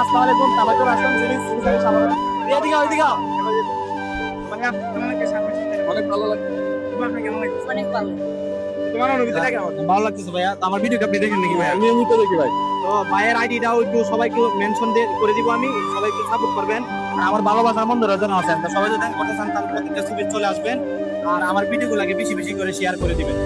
আসসালামু আলাইকুম। তাবাক্কুর আসলাম সিরিজ থেকে সামনে। এদিকে ওইদিকে। ভাইয়া অনেক ভালো লাগছে। তোমার কেমন লাগছে? অনেক ভালো। তোমার অনুভূতিটা কেমন? ভালো লাগতেছে ভাইয়া। তো আমার ভিডিওটা আপনি দেখেন নাকি ভাইয়া? নিয়মিত দেখি ভাই। তো ভাইয়ের আইডিটাও একটু সবাইকে মেনশন করে দিব আমি, সবাই একটু সাপোর্ট করবেন। আর আমার ভালোবাসার বন্ধুরা যেন আছেন, তো সবাই যদি দেখা করতে চান তাহলে প্রত্যেকটা ছবি চলে আসবেন আর আমার ভিডিওগুলোকে বেশি বেশি করে শেয়ার করে দিবেন।